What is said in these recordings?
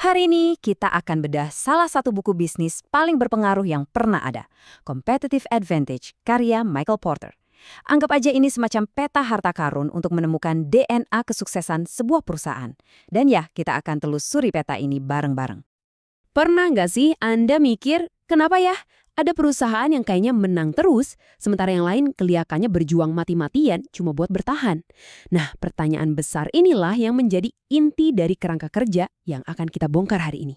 Hari ini kita akan bedah salah satu buku bisnis paling berpengaruh yang pernah ada, Competitive Advantage, karya Michael Porter. Anggap aja ini semacam peta harta karun untuk menemukan DNA kesuksesan sebuah perusahaan. Dan ya, kita akan telusuri peta ini bareng-bareng. Pernah nggak sih Anda mikir, kenapa ya ada perusahaan yang kayaknya menang terus, sementara yang lain kelihatannya berjuang mati-matian cuma buat bertahan? Nah, pertanyaan besar inilah yang menjadi inti dari kerangka kerja yang akan kita bongkar hari ini.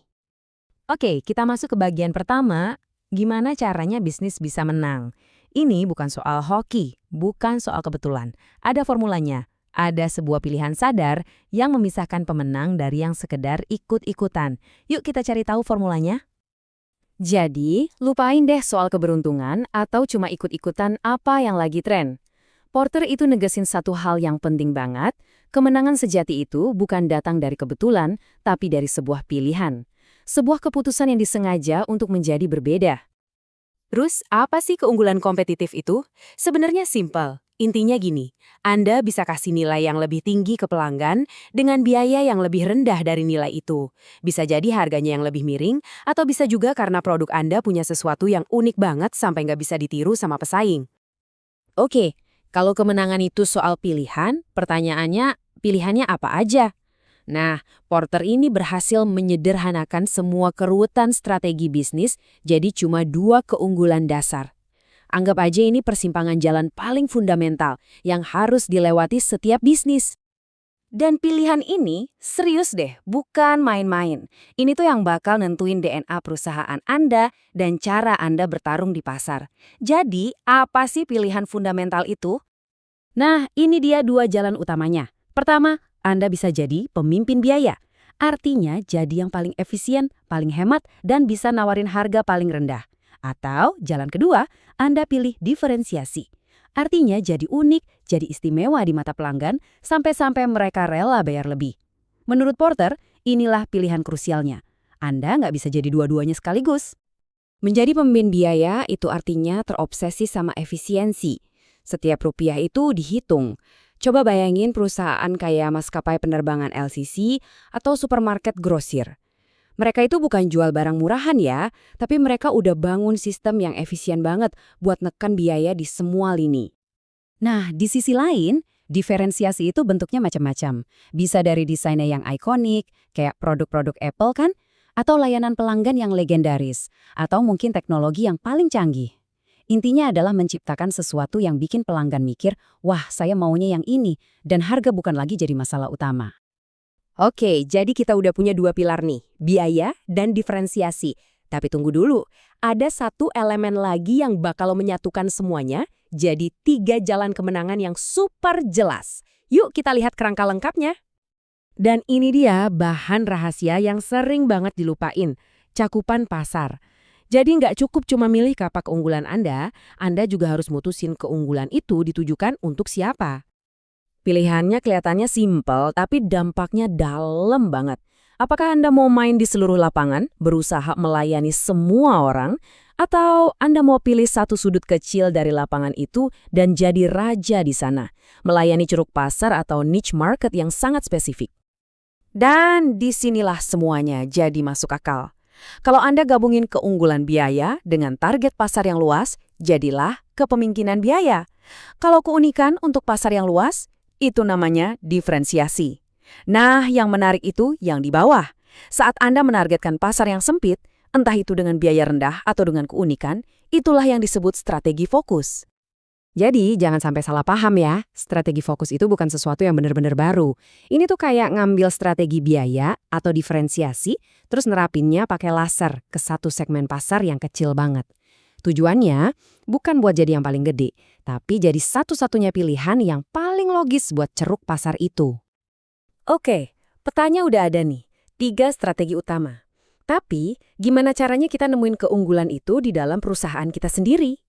Oke, kita masuk ke bagian pertama, gimana caranya bisnis bisa menang. Ini bukan soal hoki, bukan soal kebetulan. Ada formulanya. Ada sebuah pilihan sadar yang memisahkan pemenang dari yang sekedar ikut-ikutan. Yuk kita cari tahu formulanya. Jadi, lupain deh soal keberuntungan atau cuma ikut-ikutan apa yang lagi tren. Porter itu negesin satu hal yang penting banget, kemenangan sejati itu bukan datang dari kebetulan, tapi dari sebuah pilihan. Sebuah keputusan yang disengaja untuk menjadi berbeda. Terus, apa sih keunggulan kompetitif itu? Sebenarnya simpel. Intinya gini, Anda bisa kasih nilai yang lebih tinggi ke pelanggan dengan biaya yang lebih rendah dari nilai itu. Bisa jadi harganya yang lebih miring, atau bisa juga karena produk Anda punya sesuatu yang unik banget sampai nggak bisa ditiru sama pesaing. Oke, kalau kemenangan itu soal pilihan, pertanyaannya, pilihannya apa aja? Nah, Porter ini berhasil menyederhanakan semua keruwetan strategi bisnis jadi cuma dua keunggulan dasar. Anggap aja ini persimpangan jalan paling fundamental yang harus dilewati setiap bisnis. Dan pilihan ini serius deh, bukan main-main. Ini tuh yang bakal nentuin DNA perusahaan Anda dan cara Anda bertarung di pasar. Jadi, apa sih pilihan fundamental itu? Nah, ini dia dua jalan utamanya. Pertama, Anda bisa jadi pemimpin biaya. Artinya jadi yang paling efisien, paling hemat, dan bisa nawarin harga paling rendah. Atau jalan kedua, Anda pilih diferensiasi. Artinya jadi unik, jadi istimewa di mata pelanggan, sampai-sampai mereka rela bayar lebih. Menurut Porter, inilah pilihan krusialnya. Anda nggak bisa jadi dua-duanya sekaligus. Menjadi pemimpin biaya itu artinya terobsesi sama efisiensi. Setiap rupiah itu dihitung. Coba bayangin perusahaan kayak maskapai penerbangan LCC atau supermarket grosir. Mereka itu bukan jual barang murahan ya, tapi mereka udah bangun sistem yang efisien banget buat neken biaya di semua lini. Nah, di sisi lain, diferensiasi itu bentuknya macam-macam. Bisa dari desainnya yang ikonik, kayak produk-produk Apple kan, atau layanan pelanggan yang legendaris, atau mungkin teknologi yang paling canggih. Intinya adalah menciptakan sesuatu yang bikin pelanggan mikir, wah saya maunya yang ini, dan harga bukan lagi jadi masalah utama. Oke, jadi kita udah punya dua pilar nih, biaya dan diferensiasi. Tapi tunggu dulu, ada satu elemen lagi yang bakal menyatukan semuanya, jadi tiga jalan kemenangan yang super jelas. Yuk kita lihat kerangka lengkapnya. Dan ini dia bahan rahasia yang sering banget dilupain, cakupan pasar. Jadi nggak cukup cuma milih kapak keunggulan Anda juga harus mutusin keunggulan itu ditujukan untuk siapa. Pilihannya kelihatannya simpel, tapi dampaknya dalam banget. Apakah Anda mau main di seluruh lapangan, berusaha melayani semua orang, atau Anda mau pilih satu sudut kecil dari lapangan itu dan jadi raja di sana, melayani ceruk pasar atau niche market yang sangat spesifik? Dan disinilah semuanya jadi masuk akal. Kalau Anda gabungin keunggulan biaya dengan target pasar yang luas, jadilah kepemimpinan biaya. Kalau keunikan untuk pasar yang luas, itu namanya diferensiasi. Nah, yang menarik itu yang di bawah. Saat Anda menargetkan pasar yang sempit, entah itu dengan biaya rendah atau dengan keunikan, itulah yang disebut strategi fokus. Jadi, jangan sampai salah paham ya. Strategi fokus itu bukan sesuatu yang benar-benar baru. Ini tuh kayak ngambil strategi biaya atau diferensiasi, terus nerapinnya pakai laser ke satu segmen pasar yang kecil banget. Tujuannya bukan buat jadi yang paling gede, tapi jadi satu-satunya pilihan yang paling logis buat ceruk pasar itu. Oke, petanya udah ada nih, 3 strategi utama. Tapi, gimana caranya kita nemuin keunggulan itu di dalam perusahaan kita sendiri?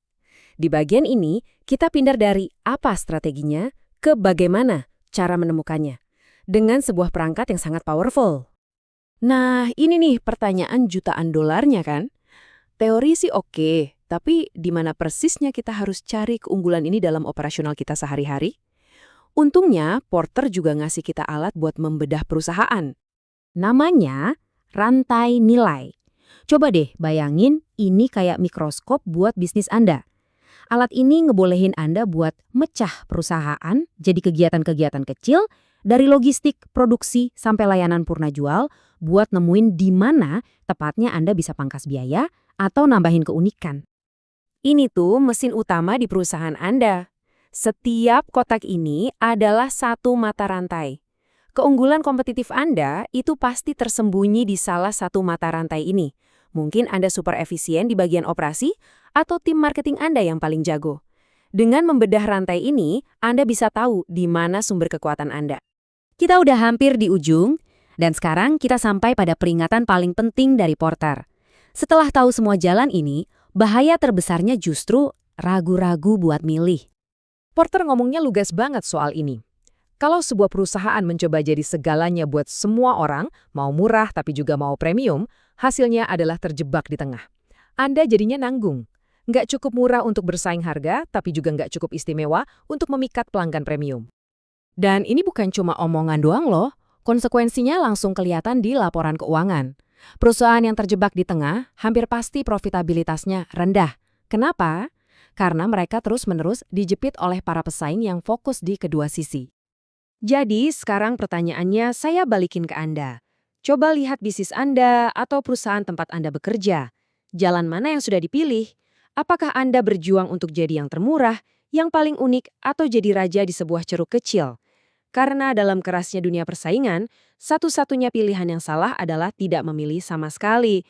Di bagian ini, kita pindah dari apa strateginya ke bagaimana cara menemukannya, dengan sebuah perangkat yang sangat powerful. Nah, ini nih pertanyaan jutaan dolarnya kan? Teori sih oke, tapi di mana persisnya kita harus cari keunggulan ini dalam operasional kita sehari-hari? Untungnya, Porter juga ngasih kita alat buat membedah perusahaan. Namanya rantai nilai. Coba deh bayangin ini kayak mikroskop buat bisnis Anda. Alat ini ngebolehin Anda buat mecah perusahaan jadi kegiatan-kegiatan kecil dari logistik, produksi, sampai layanan purna jual buat nemuin di mana tepatnya Anda bisa pangkas biaya atau nambahin keunikan. Ini tuh mesin utama di perusahaan Anda. Setiap kotak ini adalah satu mata rantai. Keunggulan kompetitif Anda itu pasti tersembunyi di salah satu mata rantai ini. Mungkin Anda super efisien di bagian operasi, atau tim marketing Anda yang paling jago. Dengan membedah rantai ini, Anda bisa tahu di mana sumber kekuatan Anda. Kita udah hampir di ujung, dan sekarang kita sampai pada peringatan paling penting dari Porter. Setelah tahu semua jalan ini, bahaya terbesarnya justru ragu-ragu buat milih. Porter ngomongnya lugas banget soal ini. Kalau sebuah perusahaan mencoba jadi segalanya buat semua orang, mau murah tapi juga mau premium, hasilnya adalah terjebak di tengah. Anda jadinya nanggung. Nggak cukup murah untuk bersaing harga, tapi juga nggak cukup istimewa untuk memikat pelanggan premium. Dan ini bukan cuma omongan doang loh, konsekuensinya langsung kelihatan di laporan keuangan. Perusahaan yang terjebak di tengah hampir pasti profitabilitasnya rendah. Kenapa? Karena mereka terus-menerus dijepit oleh para pesaing yang fokus di kedua sisi. Jadi sekarang pertanyaannya saya balikin ke Anda. Coba lihat bisnis Anda atau perusahaan tempat Anda bekerja. Jalan mana yang sudah dipilih? Apakah Anda berjuang untuk jadi yang termurah, yang paling unik, atau jadi raja di sebuah ceruk kecil? Karena dalam kerasnya dunia persaingan, satu-satunya pilihan yang salah adalah tidak memilih sama sekali.